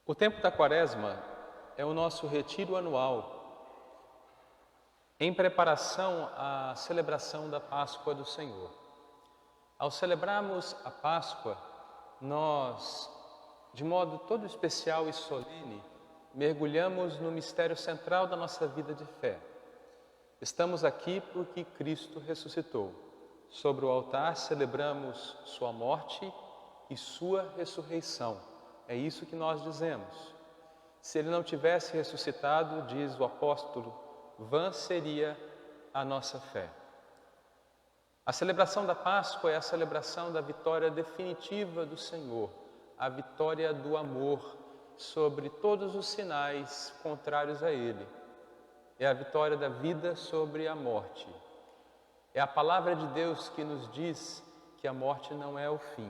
O tempo da Quaresma é o nosso retiro anual em preparação à celebração da Páscoa do Senhor. Ao celebrarmos a Páscoa, nós, de modo todo especial e solene, mergulhamos no mistério central da nossa vida de fé. Estamos aqui porque Cristo ressuscitou. Sobre o altar celebramos sua morte e sua ressurreição. É isso que nós dizemos. Se ele não tivesse ressuscitado, diz o apóstolo, vã seria a nossa fé. A celebração da Páscoa é a celebração da vitória definitiva do Senhor, a vitória do amor sobre todos os sinais contrários a Ele. É a vitória da vida sobre a morte. É a palavra de Deus que nos diz que a morte não é o fim.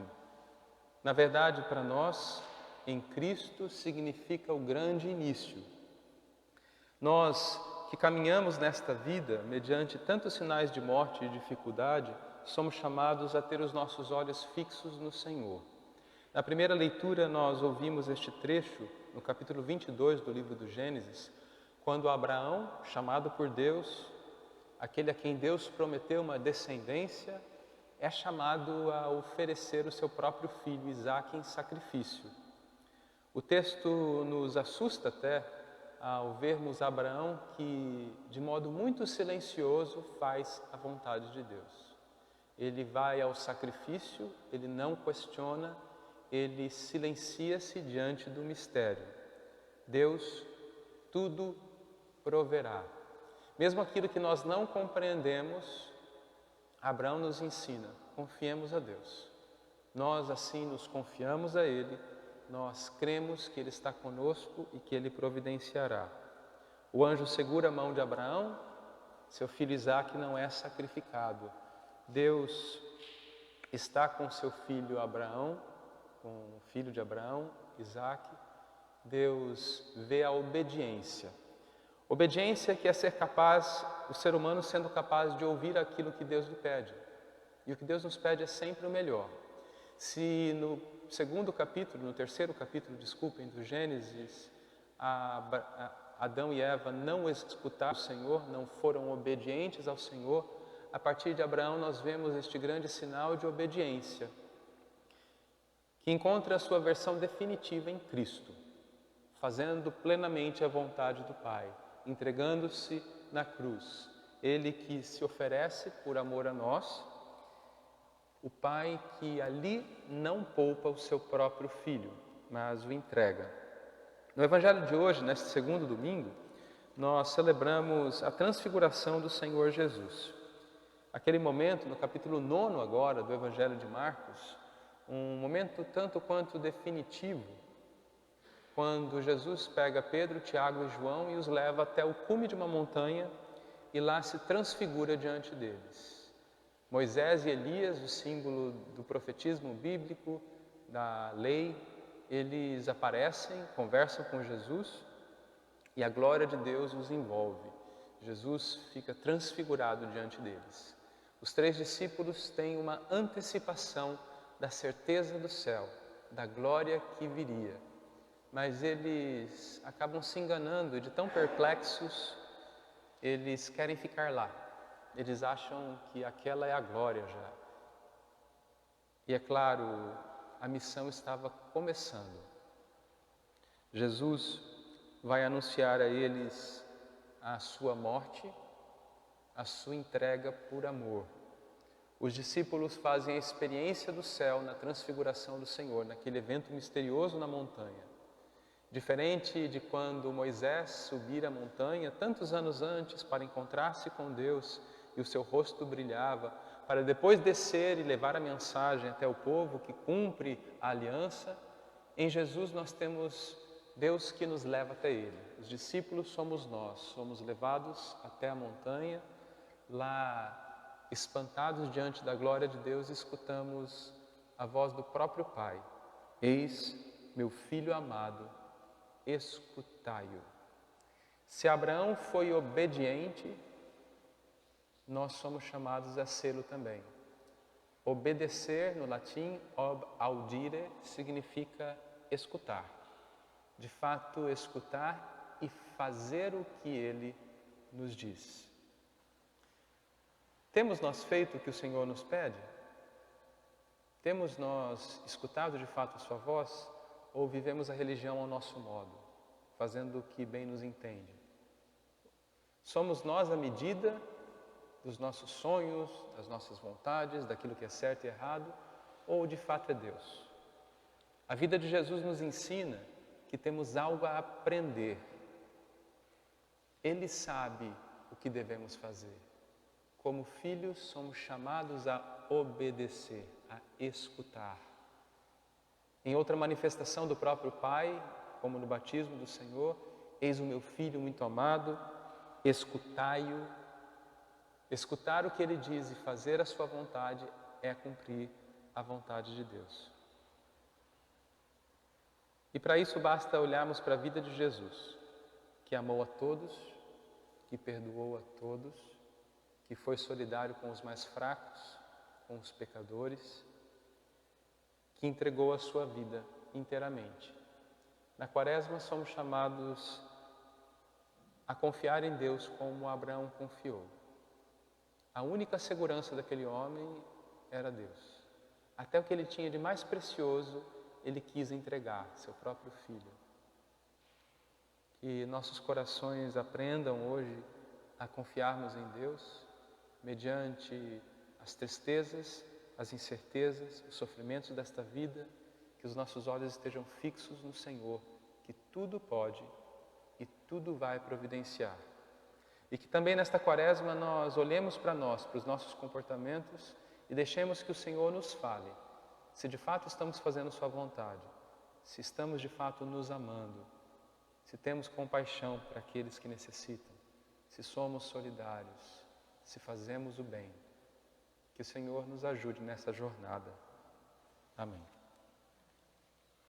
Na verdade, para nós, em Cristo significa o grande início. Nós que caminhamos nesta vida, mediante tantos sinais de morte e dificuldade, somos chamados a ter os nossos olhos fixos no Senhor. Na primeira leitura, nós ouvimos este trecho, no capítulo 22 do livro do Gênesis, quando Abraão, chamado por Deus, aquele a quem Deus prometeu uma descendência, é chamado a oferecer o seu próprio filho, Isaque, em sacrifício. O texto nos assusta até ao vermos Abraão que, de modo muito silencioso, faz a vontade de Deus. Ele vai ao sacrifício, ele não questiona, ele silencia-se diante do mistério. Deus tudo proverá. Mesmo aquilo que nós não compreendemos, Abraão nos ensina, confiemos a Deus. Nós assim nos confiamos a Ele, nós cremos que Ele está conosco e que Ele providenciará. O anjo segura a mão de Abraão, seu filho Isaque não é sacrificado. Deus está com seu filho Abraão, com o filho de Abraão, Isaque. Deus vê a obediência. Obediência que é ser capaz, o ser humano sendo capaz de ouvir aquilo que Deus lhe pede. E o que Deus nos pede é sempre o melhor. Se no terceiro capítulo, do Gênesis, Adão e Eva não escutaram o Senhor, não foram obedientes ao Senhor, a partir de Abraão nós vemos este grande sinal de obediência, que encontra a sua versão definitiva em Cristo, fazendo plenamente a vontade do Pai, entregando-se na cruz. Ele que se oferece por amor a nós, o Pai que ali não poupa o seu próprio Filho, mas o entrega. No Evangelho de hoje, neste segundo domingo, nós celebramos a transfiguração do Senhor Jesus. Aquele momento, no capítulo 9 agora do Evangelho de Marcos, um momento tanto quanto definitivo, quando Jesus pega Pedro, Tiago e João e os leva até o cume de uma montanha e lá se transfigura diante deles. Moisés e Elias, o símbolo do profetismo bíblico, da lei, eles aparecem, conversam com Jesus e a glória de Deus os envolve. Jesus fica transfigurado diante deles. Os 3 discípulos têm uma antecipação da certeza do céu, da glória que viria. Mas eles acabam se enganando e de tão perplexos, eles querem ficar lá. Eles acham que aquela é a glória já. E é claro, a missão estava começando. Jesus vai anunciar a eles a sua morte, a sua entrega por amor. Os discípulos fazem a experiência do céu na transfiguração do Senhor, naquele evento misterioso na montanha. Diferente de quando Moisés subir a montanha, tantos anos antes, para encontrar-se com Deus, e o seu rosto brilhava, para depois descer e levar a mensagem até o povo que cumpre a aliança, em Jesus nós temos Deus que nos leva até Ele. Os discípulos somos nós, somos levados até a montanha, lá espantados diante da glória de Deus, escutamos a voz do próprio Pai. Eis meu Filho amado, escutai-o. Se Abraão foi obediente, nós somos chamados a sê-lo também. Obedecer, no latim, ob audire, significa escutar. de fato escutar e fazer o que Ele nos diz. Temos nós feito o que o Senhor nos pede? Temos nós escutado de fato a Sua voz? Ou vivemos a religião ao nosso modo, fazendo o que bem nos entende? Somos nós a medida dos nossos sonhos, das nossas vontades, daquilo que é certo e errado? Ou de fato é Deus? A vida de Jesus nos ensina que temos algo a aprender. Ele sabe o que devemos fazer. Como filhos, somos chamados a obedecer, a escutar. Em outra manifestação do próprio Pai, como no batismo do Senhor, eis o meu Filho muito amado, escutai-o. Escutar o que Ele diz e fazer a sua vontade é cumprir a vontade de Deus. E para isso basta olharmos para a vida de Jesus, que amou a todos, que perdoou a todos, que foi solidário com os mais fracos, com os pecadores, que entregou a sua vida inteiramente. Na Quaresma somos chamados a confiar em Deus como Abraão confiou. A única segurança daquele homem era Deus. Até o que ele tinha de mais precioso, ele quis entregar, seu próprio filho. Que nossos corações aprendam hoje a confiarmos em Deus, mediante as tristezas, as incertezas, os sofrimentos desta vida, que os nossos olhos estejam fixos no Senhor, que tudo pode e tudo vai providenciar. E que também nesta Quaresma nós olhemos para nós, para os nossos comportamentos e deixemos que o Senhor nos fale, se de fato estamos fazendo Sua vontade, se estamos de fato nos amando, se temos compaixão para aqueles que necessitam, se somos solidários, se fazemos o bem. Que o Senhor nos ajude nessa jornada. Amém.